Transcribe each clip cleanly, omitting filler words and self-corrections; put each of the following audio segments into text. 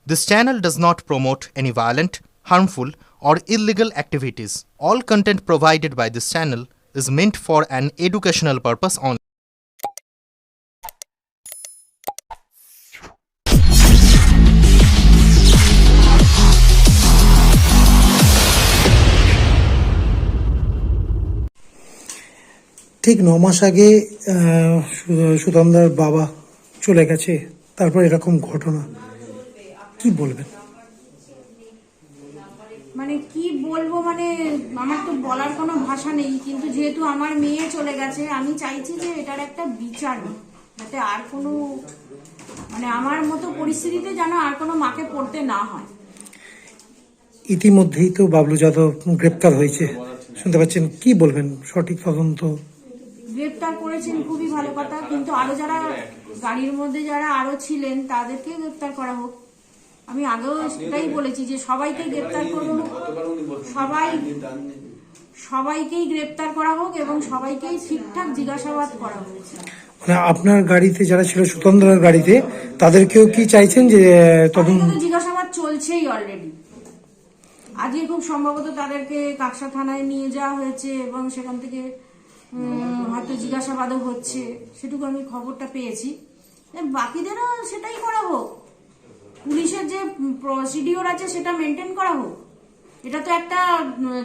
This channel does not promote any violent, harmful, or illegal activities. All content provided by this channel is meant for an educational purpose only. ঠিক 9 মাস আগে সুতন্দার বাবা চলে গেছে, তারপর এরকম ঘটনা, কি বলবেন? মানে কি বলবো, মানে আমার তো বলার কোনো ভাষা নেই, কিন্তু যেহেতু আমার মেয়ে চলে গেছে, আমি চাইছি যে এটার একটা বিচার হোক, যাতে আর কোনো মানে আমার মতো পরিস্থিতিতে যেন আর কোনো মাকে পড়তে না হয়। ইতিমধ্যেই তো বাবলু যাদব গ্রেপ্তার হয়েছে, শুনতে পাচ্ছেন, কি বলবেন? সঠিক তদন্ত গ্রেপ্তার করেছেন, খুবই ভালো কথা, কিন্তু আরো যারা গাড়ির মধ্যে যারা আরো ছিলেন তাদেরকে গ্রেপ্তার করা হোক। আমি আগেও সেটাই বলেছি যে সবাইকে গ্রেপ্তার করুন, সবাইকেই গ্রেপ্তার করা হোক এবং সবাইকেই ঠিকঠাক জিজ্ঞাসাবাদ করা হয়েছে। মানে আপনার গাড়িতে যারা ছিল, সুতন্দ্রার গাড়িতে, তাদেরকেও কি চাইছেন যে তদন্ত? জিজ্ঞাসাবাদ চলছেই অলরেডি। আজকে খুব সম্ভবত তাদেরকে কাকসা থানায় নিয়ে যাওয়া হয়েছে এবং সেখান থেকে হয়তো জিজ্ঞাসাবাদও হচ্ছে, সেটুকু আমি খবরটা পেয়েছি। বাকিদেরও সেটাই করা হোক, পুলিশের যে প্রসিডিওর আছে সেটা মেনটেন করা হোক। এটা তো একটা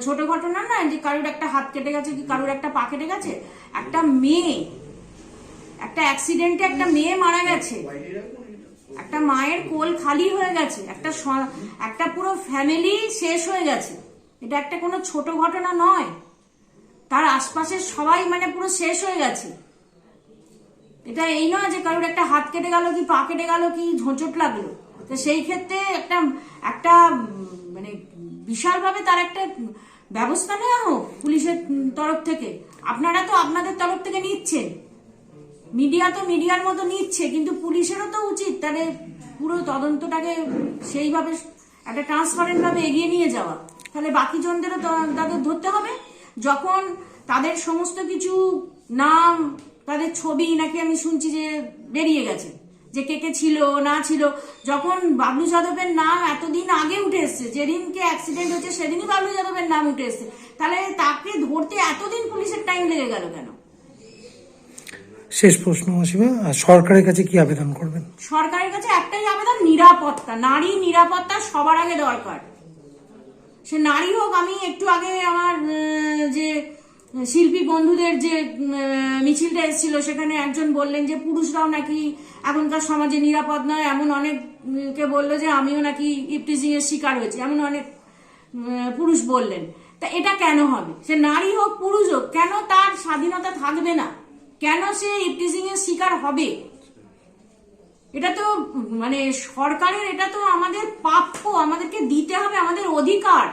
ছোট ঘটনা না যে কারোর একটা হাত কেটে গেছে কি কারোর একটা পা কেটে গেছে। একটা মেয়ে, একটা অ্যাক্সিডেন্টে একটা মেয়ে মারা গেছে, একটা মায়ের কোল খালি হয়ে গেছে, একটা পুরো ফ্যামিলি শেষ হয়ে গেছে। এটা একটা কোনো ছোট ঘটনা নয়, তার আশপাশের সবাই মানে পুরো শেষ হয়ে গেছে। এটা এই নয় যে কারোর একটা হাত কেটে গেল কি পা কেটে গেল কি ঝোঁচট লাগলো, তো সেই ক্ষেত্রে একটা মানে বিশালভাবে তার একটা ব্যবস্থা নেওয়া হোক পুলিশের তরফ থেকে। আপনারা তো আপনাদের তরফ থেকে নিচ্ছেন, মিডিয়া তো মিডিয়ার মতো নিচ্ছে, কিন্তু পুলিশেরও তো উচিত তাহলে পুরো তদন্তটাকে সেইভাবে একটা ট্রান্সপারেন্ট ভাবে এগিয়ে নিয়ে যাওয়া। তাহলে বাকি জনদেরও তাদের ধরতে হবে। যখন তাদের সমস্ত কিছু নাম, তাদের ছবি নাকি আমি শুনছি যে বেরিয়ে গেছে, যে কে কে ছিল না ছিল, যখন বাবলু যাদবের নাম এতদিন আগে উঠে এসছে, যেদিনকে অ্যাক্সিডেন্ট হচ্ছে সেদিনই বাবলু যাদবের নাম উঠে এসছে, তাহলে তাকে ধরতে এতদিন পুলিশের টাইম লেগে গেল কেন? শেষ প্রশ্ন মাসিমা, সরকারের কাছে কি আবেদন করবেন? সরকারের কাছে একটাই আবেদন, নিরাপত্তা, নারী নিরাপত্তা সবার আগে দরকার। সে নারী হোক, আমি একটু আগে আমার যে শিল্পী বন্ধুদের যে মিছিলটা এসেছিল সেখানে একজন বললেন যে পুরুষরাও নাকি এখনকার সমাজে নিরাপদ নয়, এমন অনেককে বললো যে আমিও নাকি ইপটিজিং এর শিকার হয়েছি, এমন অনেক পুরুষ বললেন। তা এটা কেন হবে? সে নারী হোক পুরুষ হোক, কেন তার স্বাধীনতা থাকবে না? কেন সে ইপটিজিং এর শিকার হবে? এটা তো মানে সরকারের, এটা তো আমাদের প্রাপ্য, আমাদেরকে দিতে হবে, আমাদের অধিকার,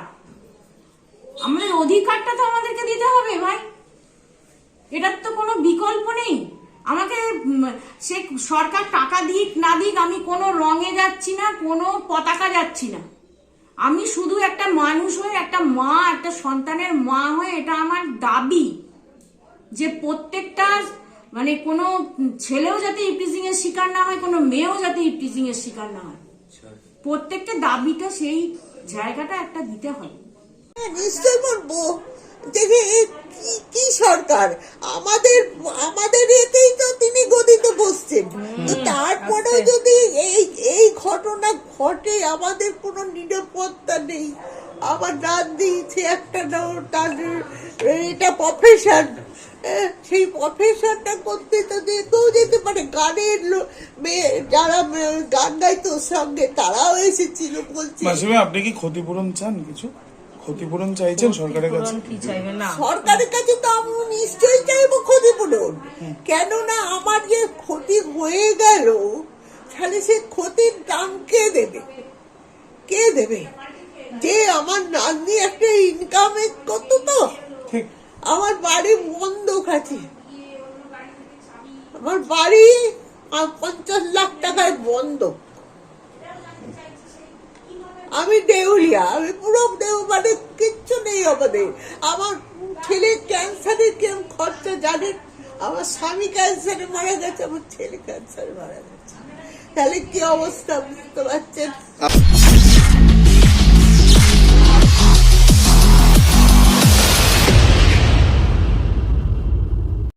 আমাদের অধিকারটা তো আমাদেরকে দিতে হবে ভাই, এটার তো কোনো বিকল্প নেই। আমাকে সে সরকার টাকা দিক না দিক, আমি কোনো রঙে যাচ্ছি না, কোনো পতাকা যাচ্ছি না, আমি শুধু একটা মানুষ হয়ে, একটা মা, একটা সন্তানের মা হয়ে এটা আমার দাবি যে প্রত্যেকটা মানে কোনো ছেলেও যাতে ইপটিজিং এর শিকার না হয়, কোনো মেয়েও যাতে ইপটিজিং এর শিকার না হয়, প্রত্যেকটা দাবিটা সেই জায়গাটা একটা দিতে হবে। নিশ্চয় বলবো দেখে কি সরকার আমাদের এতেই তো তিনি গদিতে বসছেন, তো তারপরেও যদি এই ঘটনা ঘটে, আমাদের কোনো নিরাপত্তা নেই। আমার রাত দিয়েছে একটা, তাদের এটা প্রফেশন, সেই প্রফেশনটা করতে তো যেতেও যেতে পারে। গানের যারা গান গাইতো সঙ্গে তারাও এসেছিল, বলছে। আপনি কি ক্ষতিপূরণ চান? কিছু ক্ষতিপূরণ চাইছেন সরকারের কাছে? সরকারের কাছে তো আমি নিশ্চয়ই চাইবো ক্ষতিপূরণ, কেননা আমার যে ক্ষতি হয়ে গেল, তাহলে সে ক্ষতির দাম কে দেবে? কে দেবে? যে আমার নাতনি একটা ইনকামে করতো, তো আমার বাড়ি বন্ধক আছে, আমার বাড়ি 50 লাখ টাকায় বন্ধক, আমি দেউলিয়া, আমি পুরো মানে কিচ্ছু নেই আমাদের। আমার ছেলে ক্যান্সারের কেমন খরচা জানেন? আমার স্বামী ক্যান্সারে মারা গেছে, আমার ছেলে ক্যান্সারে মারা গেছে, তাহলে কি অবস্থা বুঝতে পারছেন?